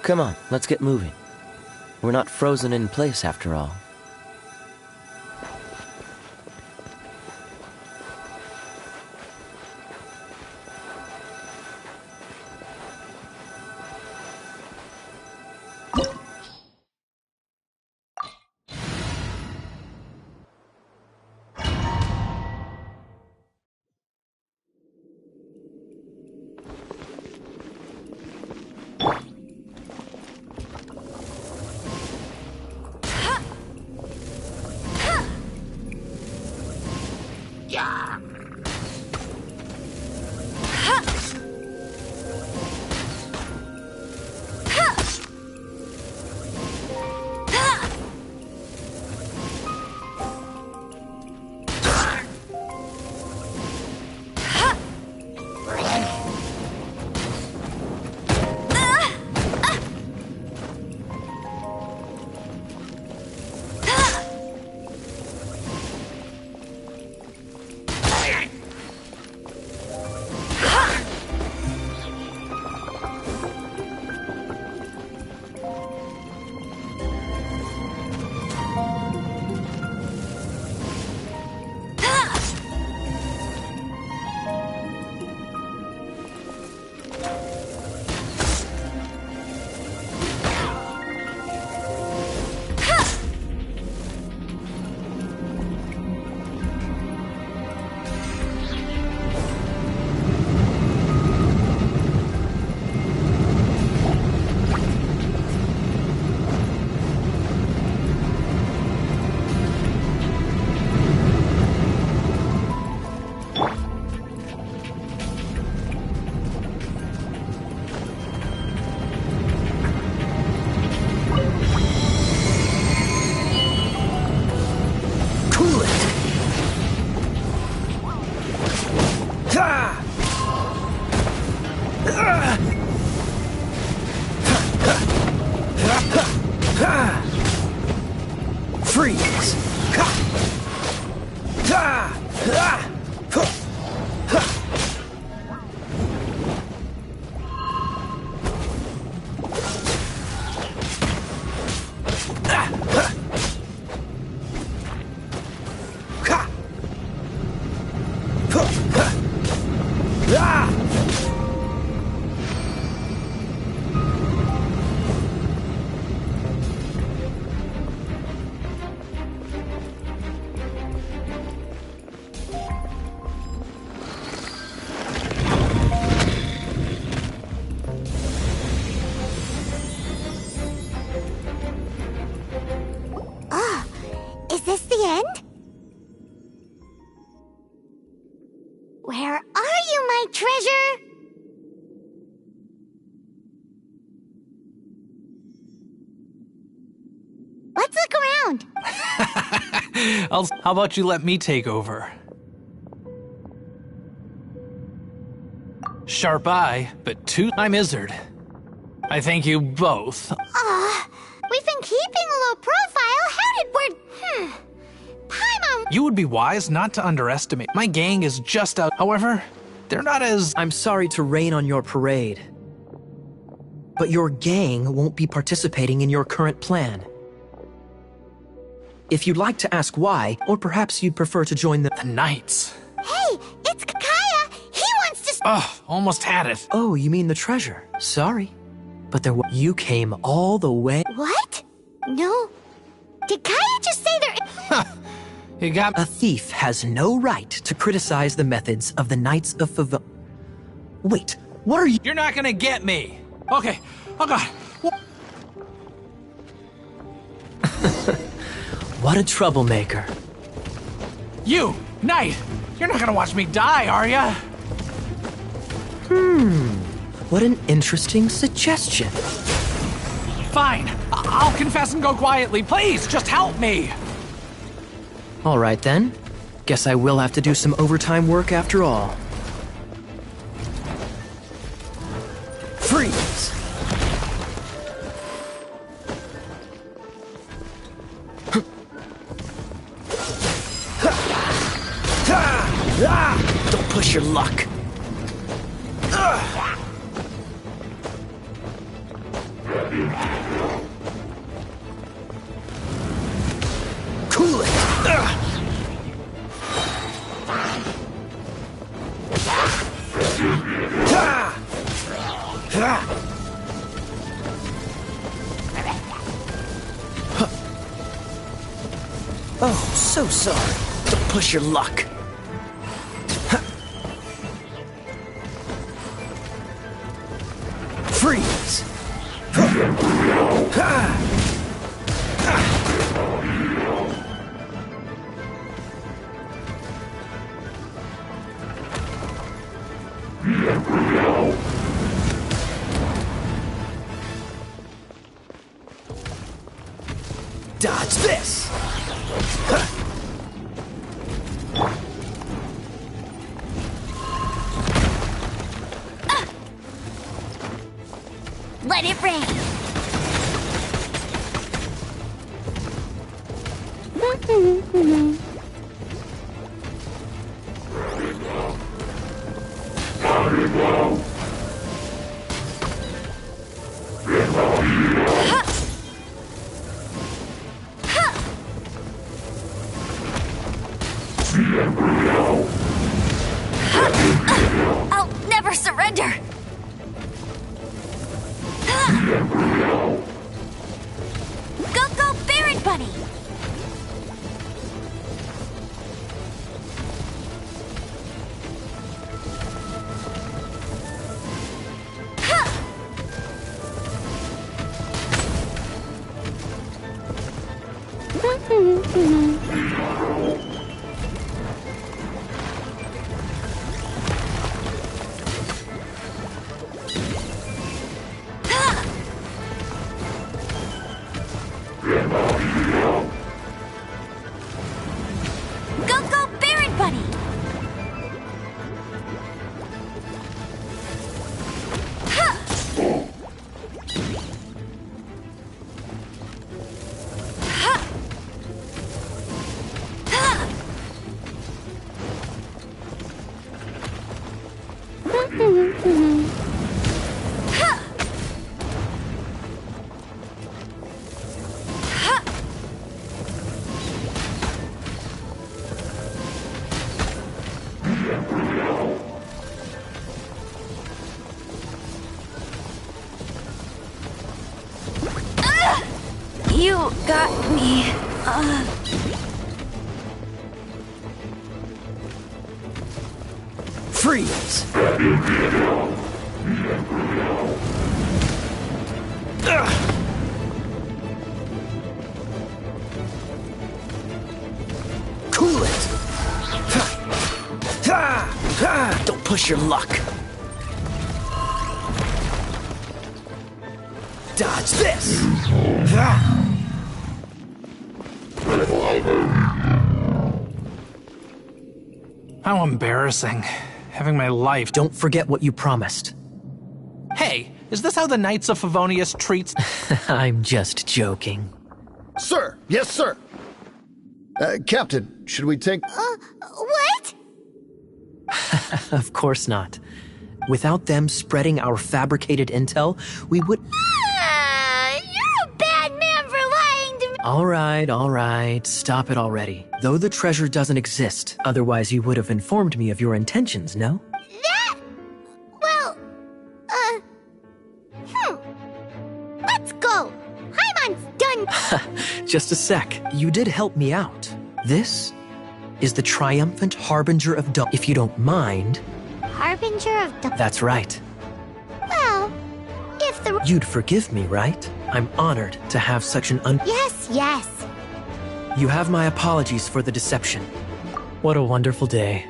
Come on, let's get moving. We're not frozen in place after all. Freeze! Is this the end? Where are you, my treasure? Let's look around. How about you let me take over? Sharp eye, but I'm Izzard. I thank you both. We've been keeping a low profile. How did word... Paimon... You would be wise not to underestimate. My gang is just out. However, they're not as... I'm sorry to rain on your parade, but your gang won't be participating in your current plan. If you'd like to ask why, or perhaps you'd prefer to join the Knights. Hey, it's Kaya. He wants to... Ugh, almost had it. Oh, you mean the treasure. Sorry. But you came all the way... What? No. Did Kaya just say there... You got... A thief has no right to criticize the methods of the Knights of Favon. Wait, what are you... You're not gonna get me. Okay. Oh, God. What a troublemaker. You, Knight, you're not gonna watch me die, are ya? What an interesting suggestion. Fine. I'll confess and go quietly. Please, just help me. All right, then. Guess I will have to do some overtime work after all. Freeze! Don't push your luck. Oh, so sorry. Don't push your luck. Freeze! Dodge this! Let it rain. I'll never surrender. Go, go, Baron Bunny! Go, go, Baron Bunny! You got me. Freeze! Cool it! Don't push your luck. Dodge this! How embarrassing. Having my life. Don't forget what you promised. Hey, is this how the Knights of Favonius treats? I'm just joking. Sir! Yes, sir! Captain, should we take... What? Of course not. Without them spreading our fabricated intel, we would... You're a bad man for lying to me. All right. Stop it already. Though the treasure doesn't exist, otherwise you would have informed me of your intentions, no? That? Well, let's go. Hyman's done. Just a sec. You did help me out. This is the triumphant harbinger of dawn. If you don't mind... Harbinger of the... That's right. Well, if the... You'd forgive me, right? I'm honored to have such an Yes. You have my apologies for the deception. What a wonderful day.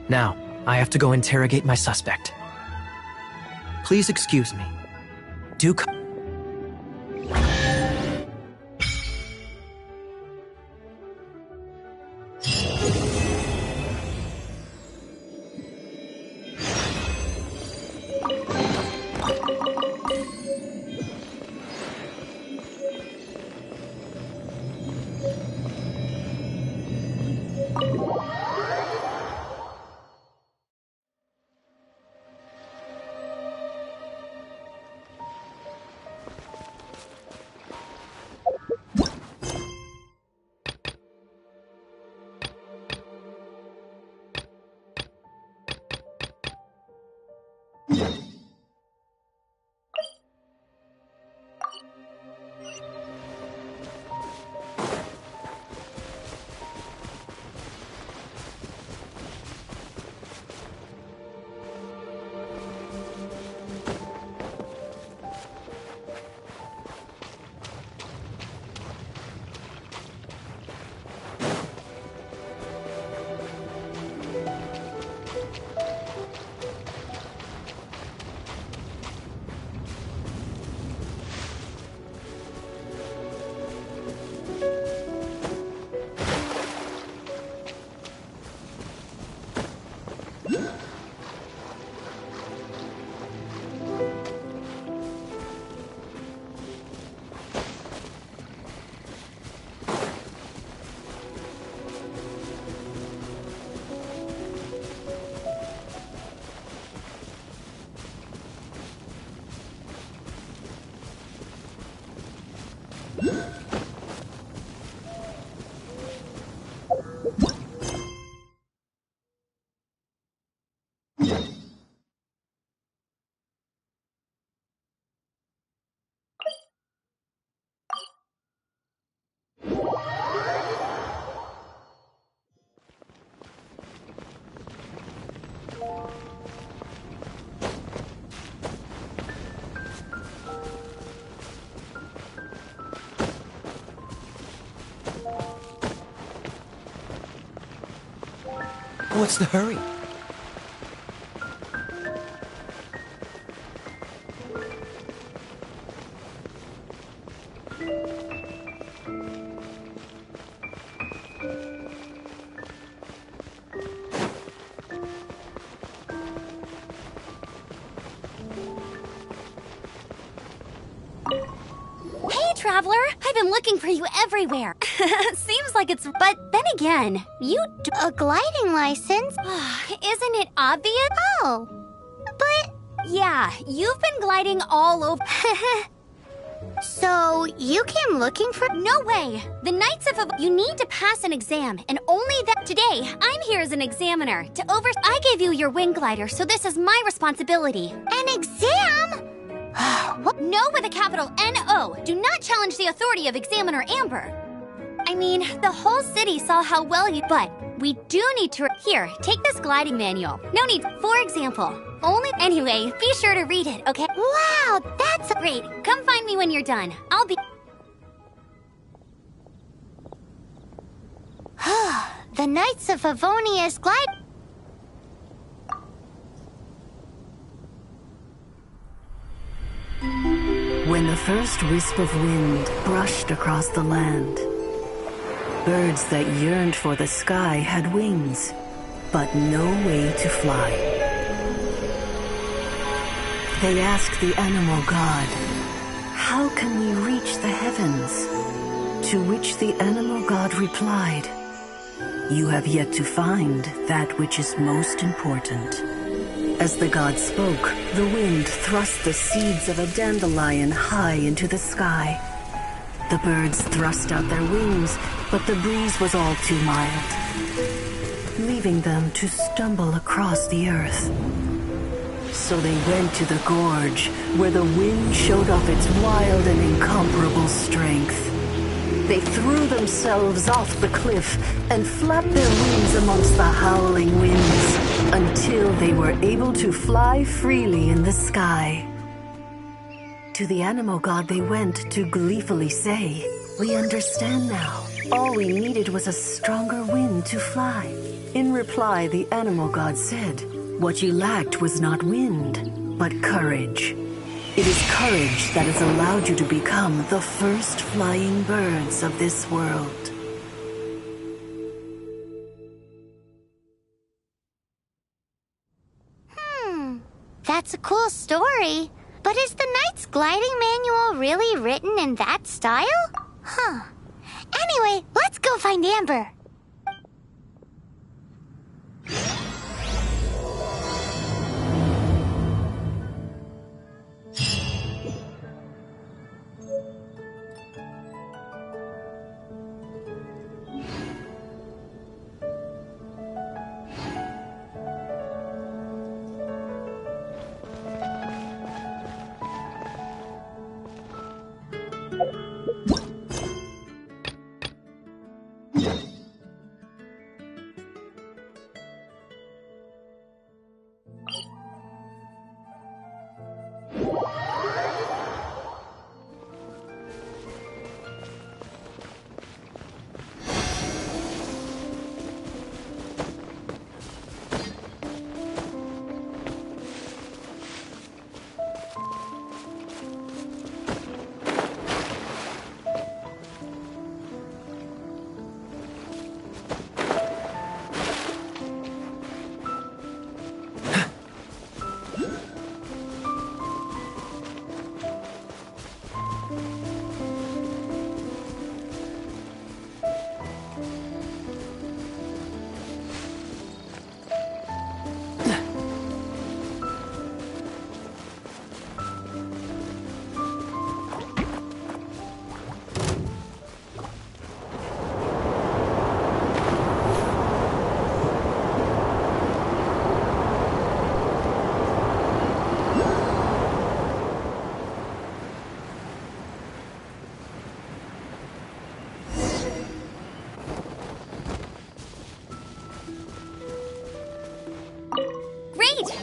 Now, I have to go interrogate my suspect. Please excuse me. Do come. What's the hurry? Hey, Traveler! I've been looking for you everywhere. Seems like it's... But then again, you do... A gliding license? Isn't it obvious? Oh. But... Yeah, you've been gliding all over... So, you came looking for... No way! The Knights of... You need to pass an exam, and only that... Today, I'm here as an examiner to I gave you your wing glider, so this is my responsibility. An exam? What? No with a capital N-O. Do not challenge the authority of Examiner Amber. I mean, the whole city saw how well you... But we do need to... Here, take this gliding manual. No need... For example, only... Anyway, be sure to read it, okay? Wow, that's... Great. Come find me when you're done. I'll be... The Knights of Favonius glide... When the first wisp of wind brushed across the land, birds that yearned for the sky had wings, but no way to fly. They asked the animal god, "How can we reach the heavens?" To which the animal god replied, "You have yet to find that which is most important." As the god spoke, the wind thrust the seeds of a dandelion high into the sky. The birds thrust out their wings, but the breeze was all too mild, leaving them to stumble across the earth. So they went to the gorge, where the wind showed off its wild and incomparable strength. They threw themselves off the cliff and flapped their wings amongst the howling winds until they were able to fly freely in the sky. To the animal god they went to gleefully say, "We understand now. All we needed was a stronger wind to fly." In reply, the animal god said, "What you lacked was not wind, but courage. It is courage that has allowed you to become the first flying birds of this world." That's a cool story. But is the Knight's gliding manual really written in that style? Anyway, let's go find Amber.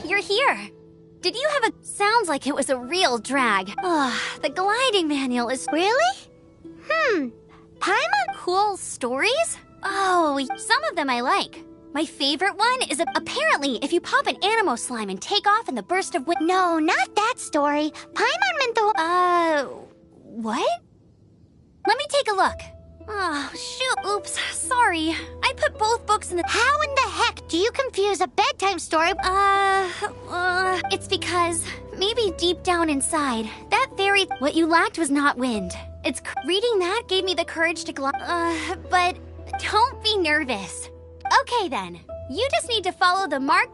You're here. Did you have a... Sounds like it was a real drag. The gliding manual is... Really? Paimon... Cool stories? Oh, some of them I like. My favorite one is apparently if you pop an animo slime and take off in the burst of wind. No, not that story. Paimon meant the. What? Let me take a look. Oh, shoot. Oops, sorry. I put both books in the. How in the heck do you confuse a bedtime story? It's because maybe deep down inside, that fairy. What you lacked was not wind. Reading that gave me the courage to but don't be nervous. Okay then, you just need to follow the mark.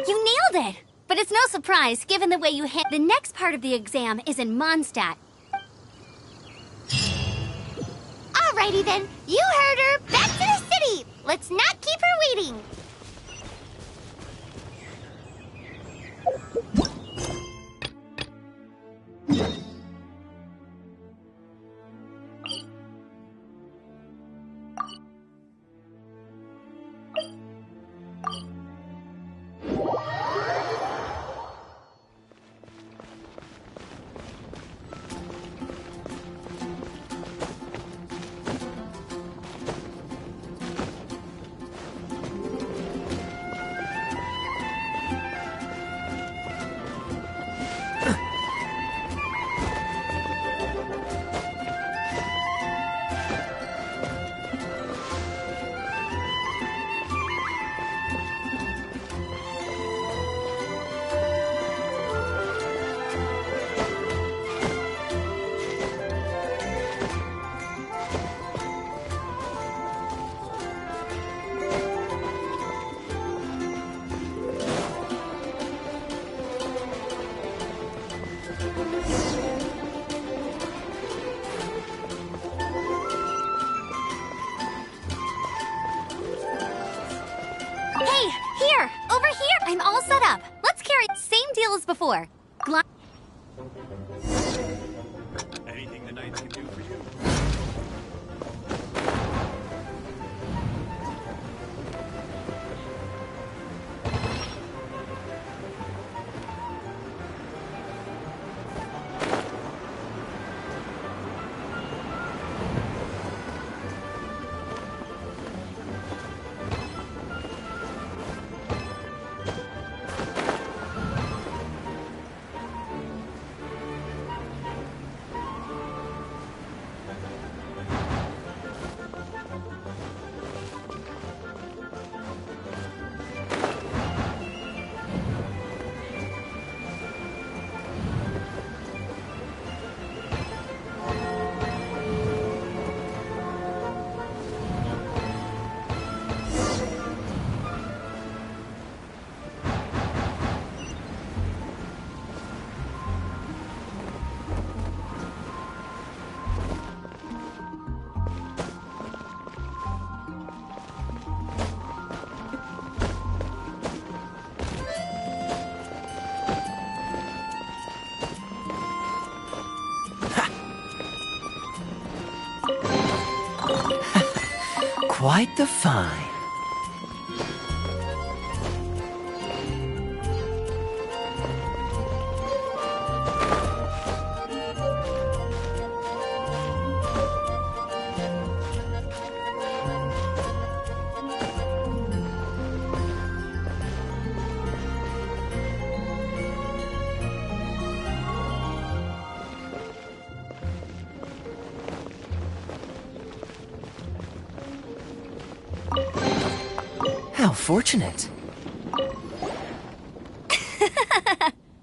You nailed it! But it's no surprise, given the way you hit. The next part of the exam is in Mondstadt. Alrighty then, you heard her! Back to the city! Let's not keep her waiting! I'm all set up. Let's carry same deal as before. Anything the knights can do for you. Quite the find. How fortunate.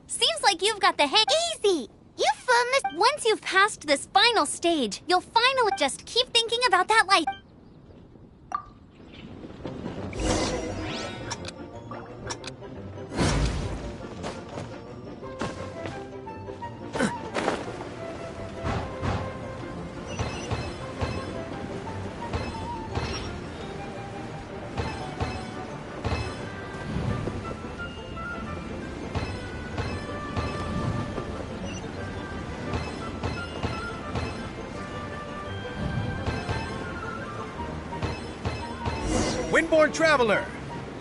Seems like you've got the hang. Easy! You've fun this. Once you've passed this final stage, you'll finally just keep thinking about that light. Windborne Traveler,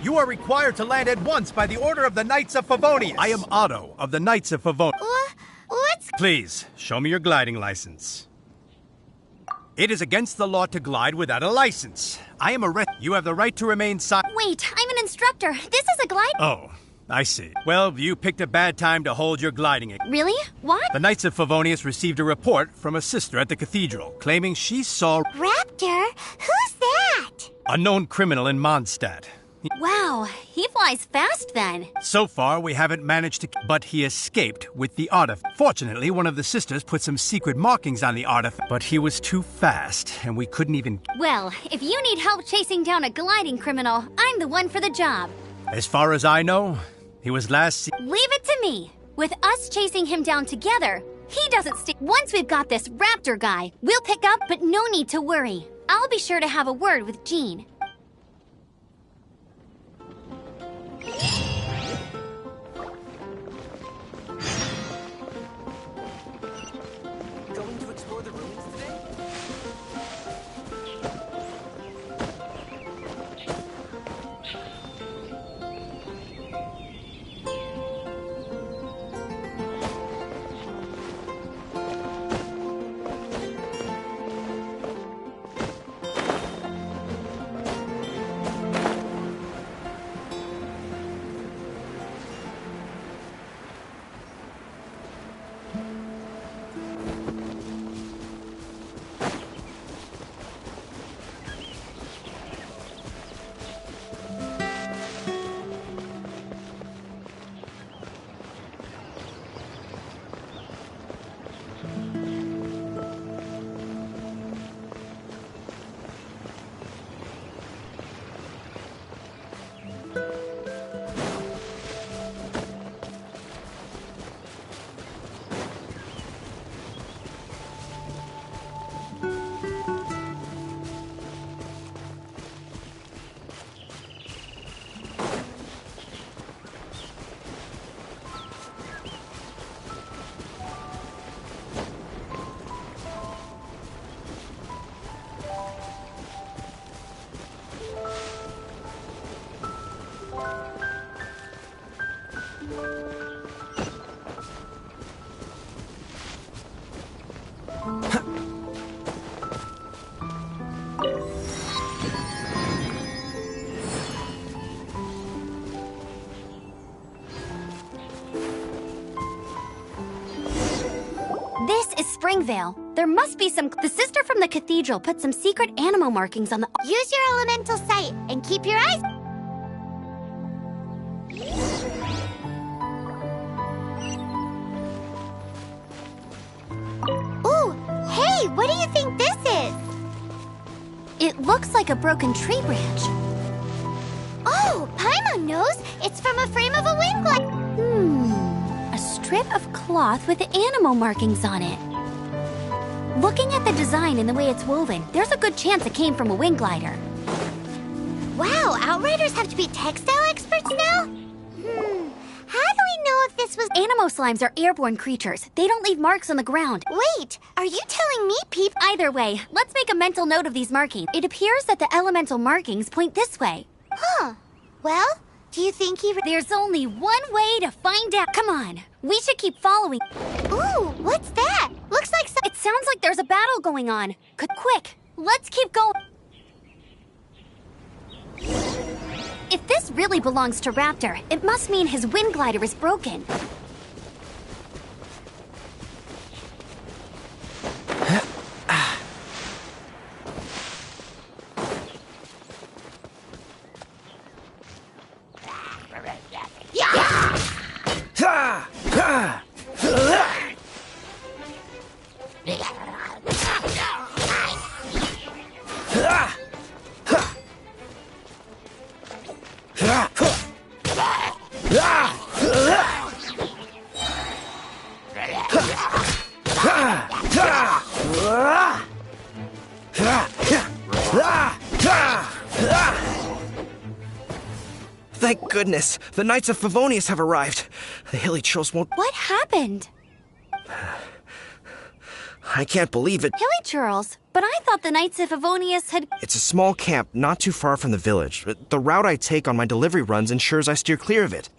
you are required to land at once by the order of the Knights of Favonius. I am Otto of the Knights of Favonius. What's... Please, show me your gliding license. It is against the law to glide without a license. I am You have the right to remain silent. Wait, I'm an instructor. This is a glide... Oh, I see. Well, you picked a bad time to hold your gliding. Really? Why? The Knights of Favonius received a report from a sister at the cathedral, claiming she saw... Raptor? Who's that? Unknown criminal in Mondstadt. Wow, he flies fast then. So far, we haven't managed to... But he escaped with the artifact. Fortunately, one of the sisters put some secret markings on the artifact. But he was too fast, and we couldn't even... Well, if you need help chasing down a gliding criminal, I'm the one for the job. As far as I know, he was last... Leave it to me. With us chasing him down together, he doesn't stick... Once we've got this Raptor guy, we'll pick up, but no need to worry. I'll be sure to have a word with Jean. Going to explore the ruins today? This is Springvale. There must be some... The sister from the cathedral put some secret animal markings on the... Use your elemental sight and keep your eyes... Ooh, hey, what do you think this is? It looks like a broken tree branch. Oh, Paimon knows. It's from a frame of a wing glider. A strip of cloth with animal markings on it. Looking at the design and the way it's woven, there's a good chance it came from a wing glider. Wow, Outriders have to be textile experts now? How do we know if this was... Animo slimes are airborne creatures. They don't leave marks on the ground. Wait, are you telling me people... Either way, let's make a mental note of these markings. It appears that the elemental markings point this way. Huh. Well, do you think he... There's only one way to find out. Come on, we should keep following. Ooh, what's that? Looks like It sounds like there's a battle going on. Quick, let's keep going. If this really belongs to Raptor, it must mean his wind glider is broken. Thank goodness, the Knights of Favonius have arrived. The hilly trolls won't... What happened? I can't believe it. Hilly churls, but I thought the Knights of Favonius had... It's a small camp not too far from the village. The route I take on my delivery runs ensures I steer clear of it.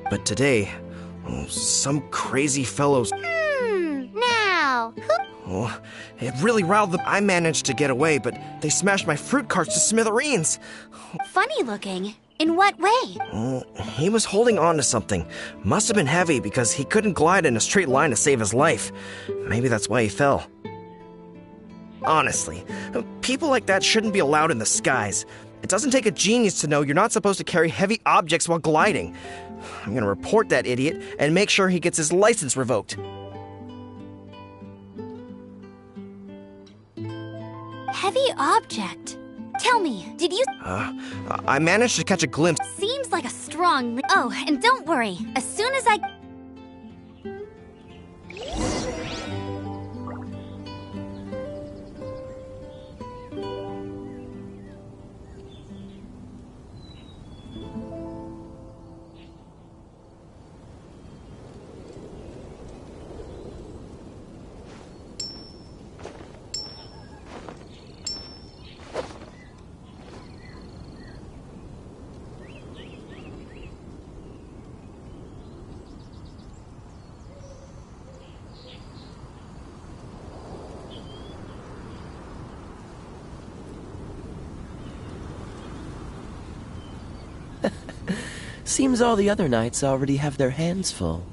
But today, some crazy fellows... Now, who... Oh, it really riled them. I managed to get away, but they smashed my fruit carts to smithereens. Funny looking. In what way? He was holding on to something. Must have been heavy because he couldn't glide in a straight line to save his life. Maybe that's why he fell. Honestly, people like that shouldn't be allowed in the skies. It doesn't take a genius to know you're not supposed to carry heavy objects while gliding. I'm gonna report that idiot and make sure he gets his license revoked. Heavy object. Tell me, did you... I managed to catch a glimpse. Seems like a strong... Oh, and don't worry. As soon as I... Seems all the other knights already have their hands full.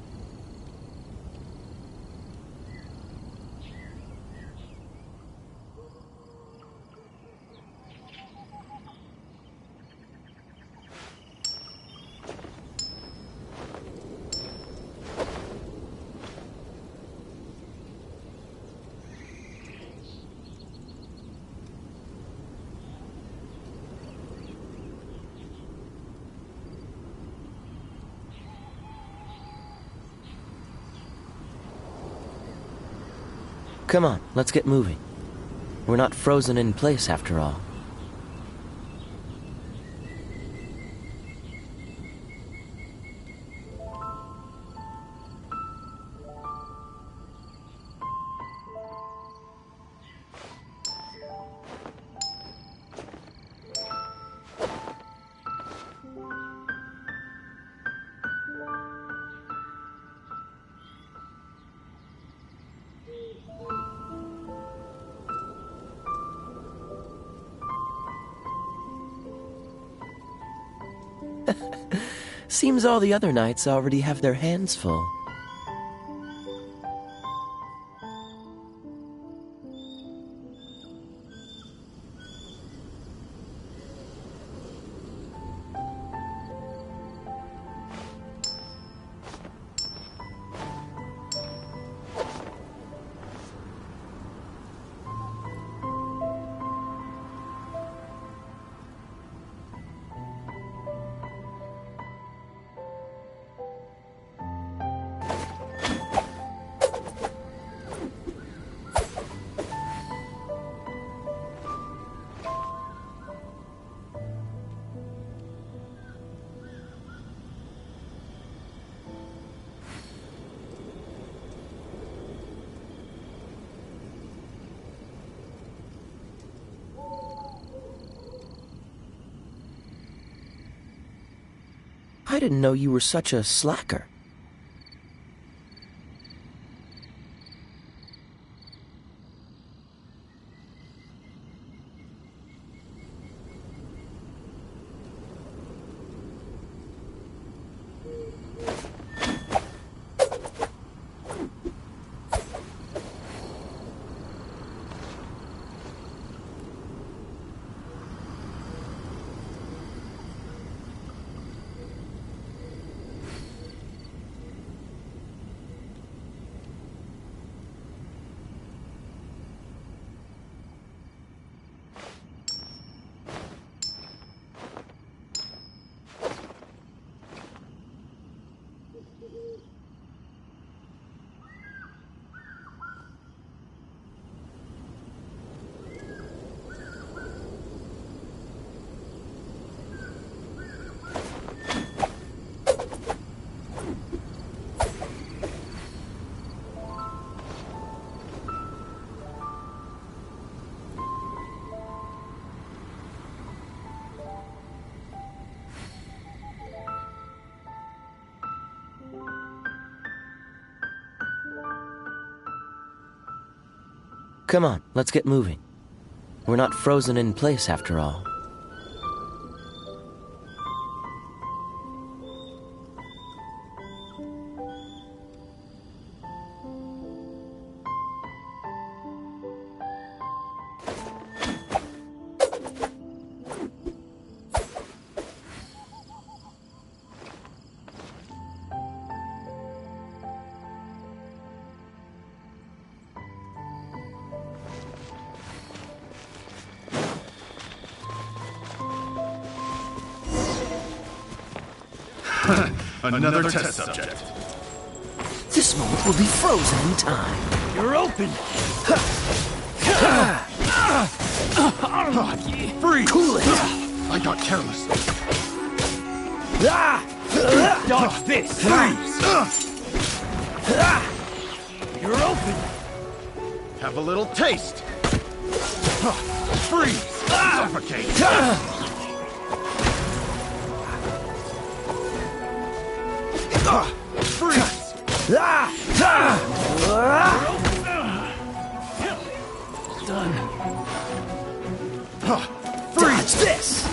Come on, let's get moving. We're not frozen in place after all. Seems all the other knights already have their hands full. I didn't know you were such a slacker. Come on, let's get moving. We're not frozen in place after all. Another test subject. This moment will be frozen in time. You're open. Freeze! Cool it! I got careless. Dodge this. Freeze! You're open. Have a little taste. Freeze! Suffocate! Freeze! Done. Freeze! This!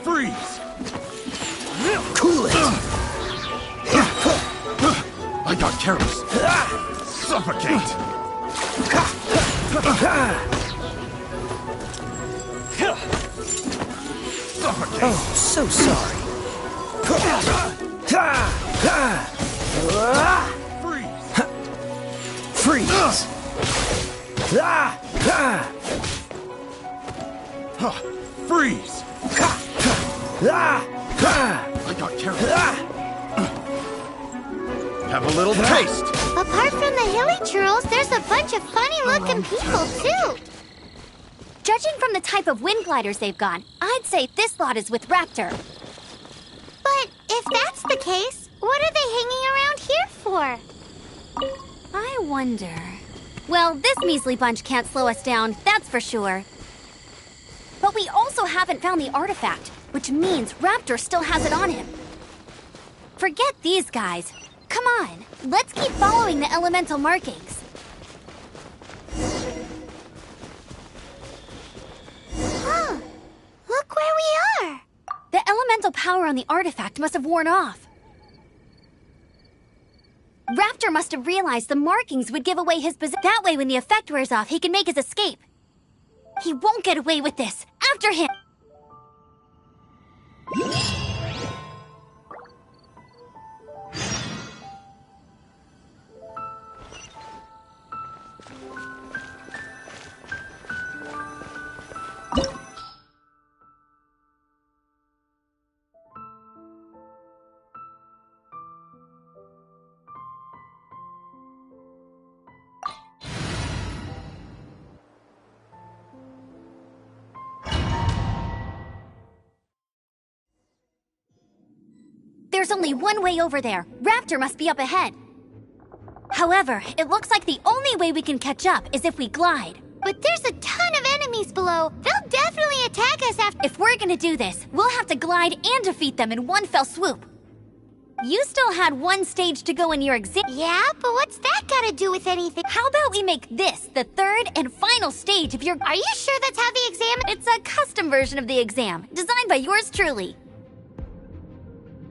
Freeze! Cool it! I got careless. Suffocate! Suffocate! Oh, so sorry. Freeze! Freeze! Freeze! I got careless. Have a little taste. Apart from the hilly churls, there's a bunch of funny-looking people, too. Judging from the type of wind gliders they've got, I'd say this lot is with Raptor. But if that's the case, what are they hanging around here for? I wonder... Well, this measly bunch can't slow us down, that's for sure. But we also haven't found the artifact, which means Raptor still has it on him. Forget these guys. Come on, let's keep following the elemental markings. Huh, look where we are. The elemental power on the artifact must have worn off. Raptor must have realized the markings would give away his position. That way, when the effect wears off, he can make his escape. He won't get away with this. After him! There's only one way over there. Raptor must be up ahead. However, it looks like the only way we can catch up is if we glide. But there's a ton of enemies below. They'll definitely attack us after... If we're gonna do this, we'll have to glide and defeat them in one fell swoop. You still had one stage to go in your exam. Yeah, but what's that gotta do with anything? How about we make this the third and final stage of your... Are you sure that's how the exam... It's a custom version of the exam, designed by yours truly.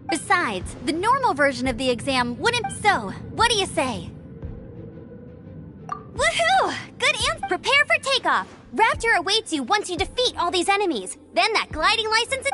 Besides, the normal version of the exam wouldn't... So, what do you say? Woohoo! Good answer! Prepare for takeoff! Raptor awaits you once you defeat all these enemies. Then that gliding license...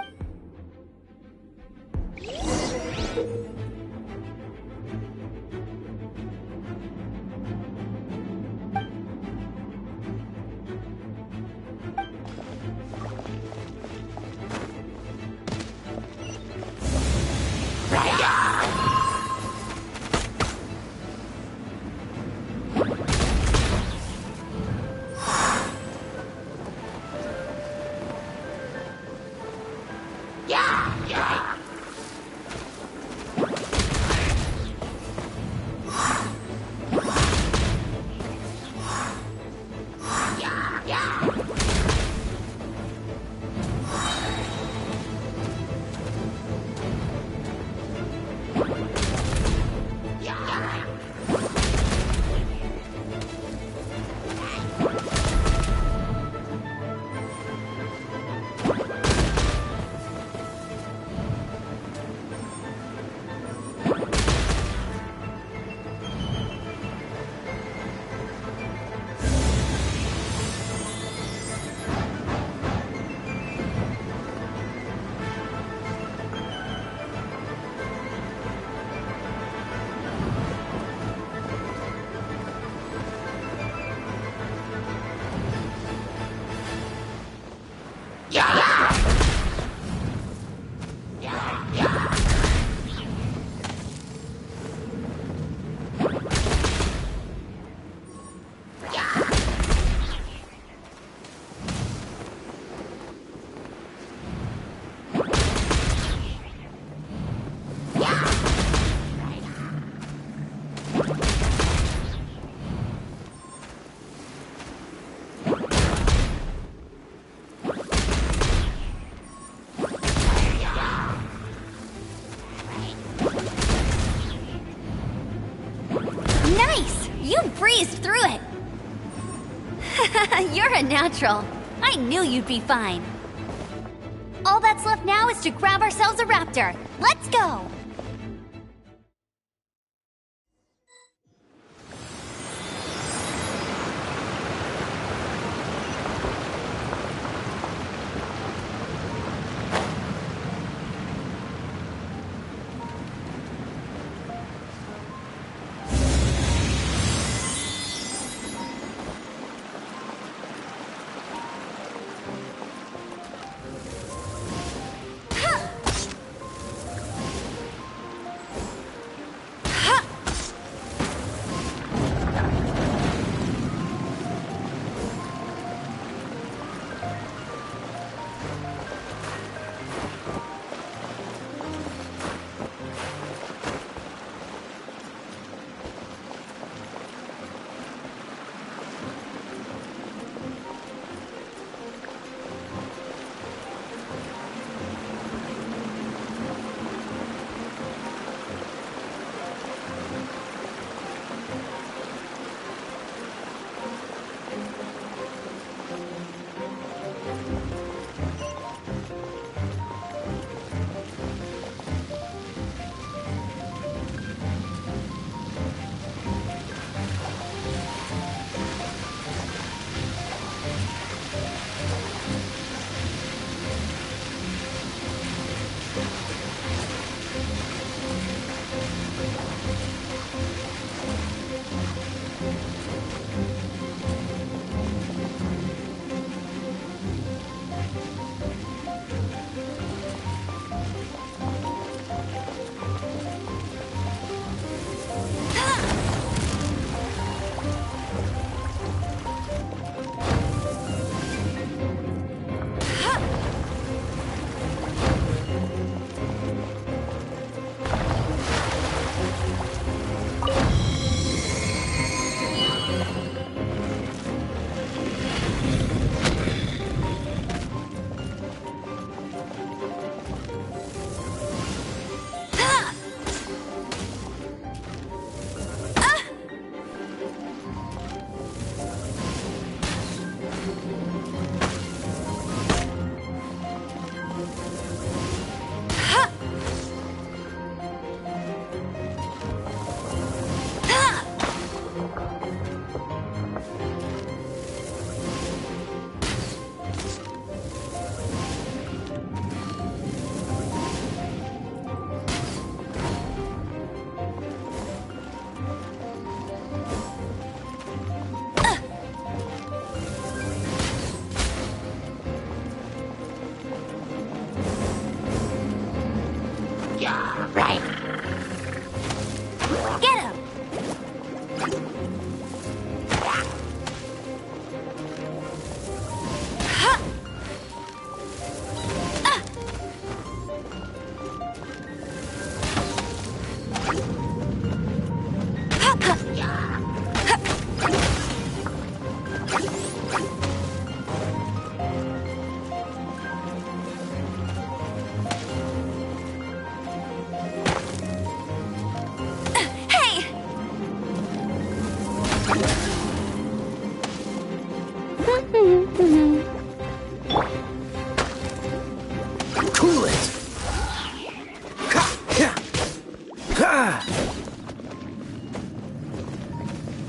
breezed through it. You're a natural. I knew you'd be fine. All that's left now is to grab ourselves a raptor. Let's go!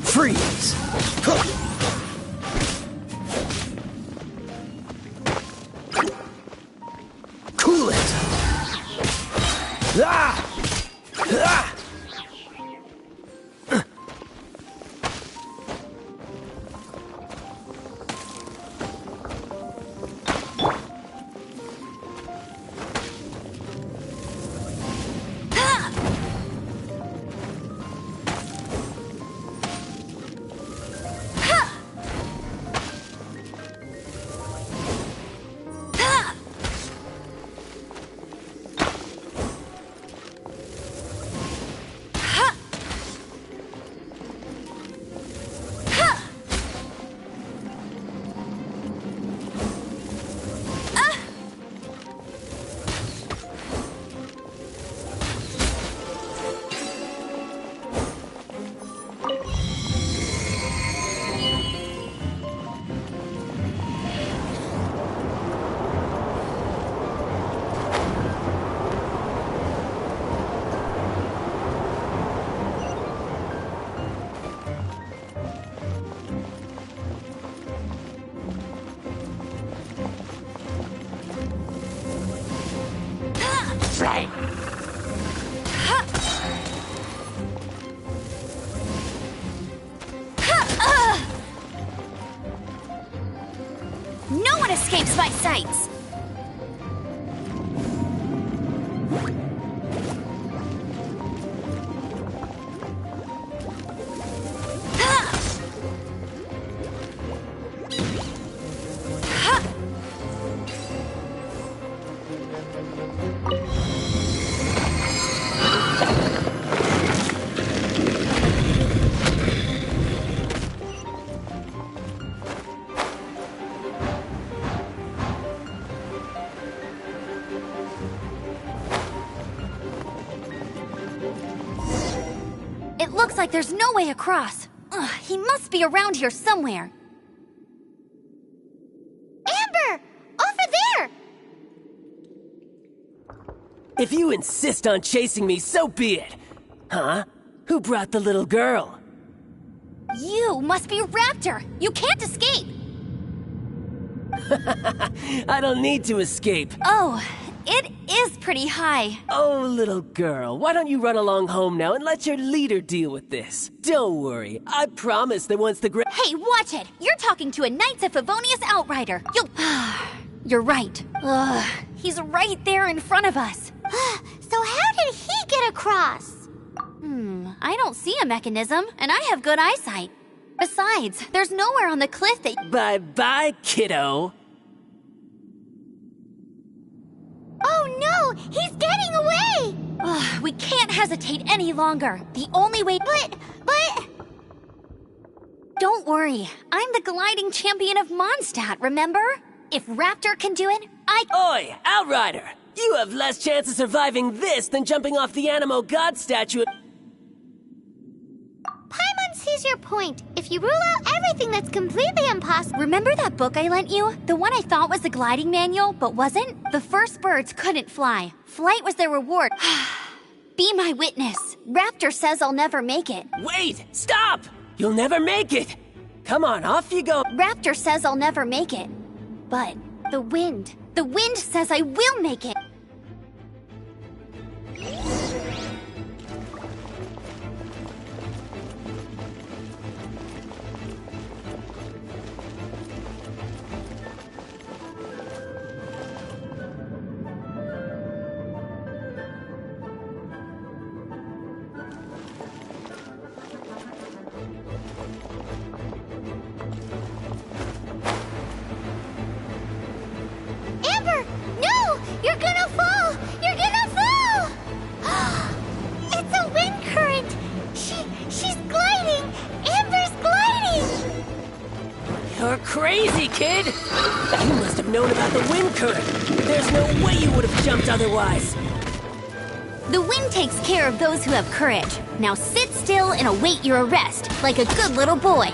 Freeze! Cool it! Ah! Ah! right. No one escapes my sights! It looks like there's no way across. Ugh, he must be around here somewhere. Amber! Over there! If you insist on chasing me, so be it. Huh? Who brought the little girl? You must be Raptor! You can't escape! I don't need to escape. Oh, it is pretty high. Oh, little girl, why don't you run along home now and let your leader deal with this? Don't worry, I promise that once the Hey, watch it! You're talking to a Knights of Favonius outrider. You'll... You're right. Ugh, he's right there in front of us. So how did he get across? I don't see a mechanism, and I have good eyesight. Besides, there's nowhere on the cliff that... Bye-bye, kiddo. Oh no! He's getting away! Ugh, we can't hesitate any longer. The only way... But... Don't worry. I'm the gliding champion of Mondstadt, remember? If Raptor can do it, Oi, Outrider! You have less chance of surviving this than jumping off the Animo God statue. Paimon sees your point. If you rule out everything that's completely impossible... Remember that book I lent you? The one I thought was the gliding manual, but wasn't? The first birds couldn't fly. Flight was their reward. Be my witness. Raptor says I'll never make it. Wait! Stop! You'll never make it! Come on, off you go! Raptor says I'll never make it. But the wind says I will make it. Amber! No! You're gonna fall! You're gonna fall! It's a wind current! She's gliding! Amber's gliding! You're crazy, kid! You must have known about the wind current. There's no way you would have jumped otherwise. The wind takes care of those who have courage. Now sit still and await your arrest, like a good little boy.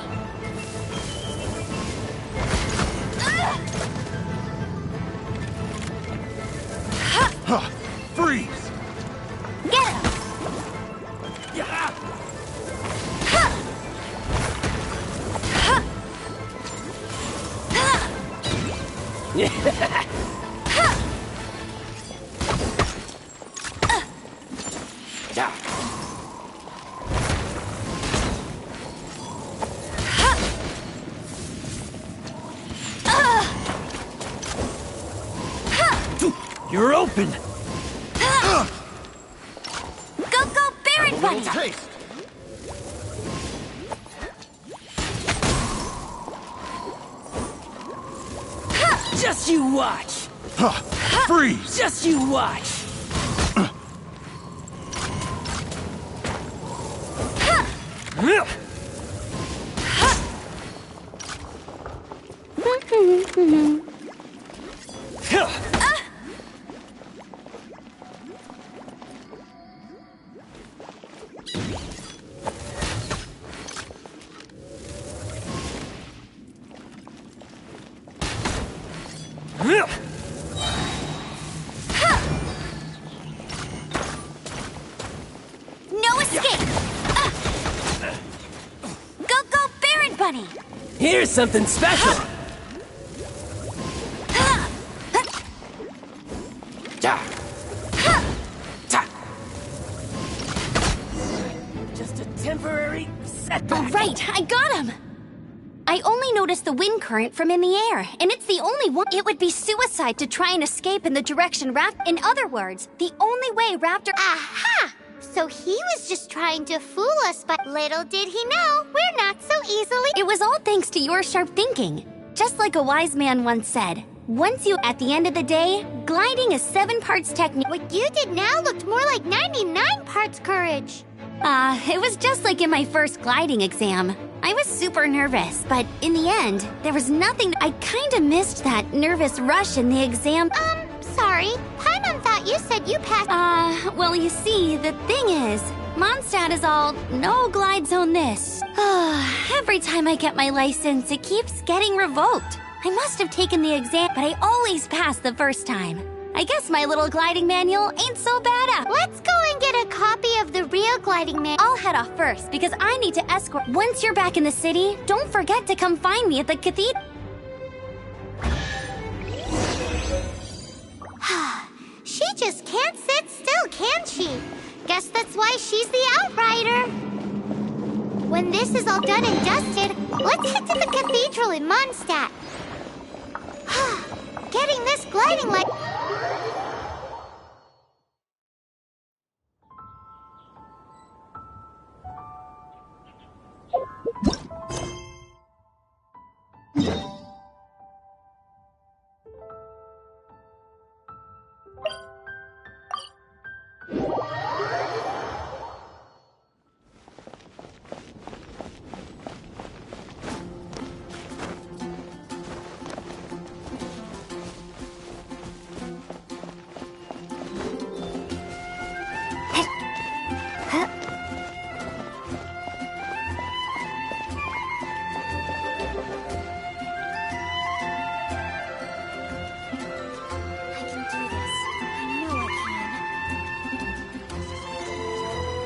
Freeze! Get him! You're open! Go, Baron Bunny! Taste. Just you watch! Freeze! Just you watch! No escape! Go, Baron Bunny! Here's something special! temporary setback. Right, I got him! I only noticed the wind current from in the air, and it's the only one. It would be suicide to try and escape in the direction Raptor. In other words, the only way Raptor. Aha! So he was just trying to fool us, but little did he know, we're not so easily. It was all thanks to your sharp thinking. Just like a wise man once said, once you, at the end of the day, gliding is 7 parts technique. What you did now looked more like 99 parts courage. It was just like in my first gliding exam. I was super nervous, but in the end, there was nothing. I kinda missed that nervous rush in the exam. Sorry. Paimon thought you said you passed. Well, you see, the thing is, Mondstadt is all, no glide zone this. Every time I get my license, it keeps getting revoked. I must have taken the exam, but I always pass the first time. I guess my little gliding manual ain't so bad. Let's go and get a copy of the real gliding manual. I'll head off first because I need to escort. Once you're back in the city, don't forget to come find me at the cathedral. She just can't sit still, can she? Guess that's why she's the outrider. When this is all done and dusted, let's head to the cathedral in Mondstadt. Getting this gliding like...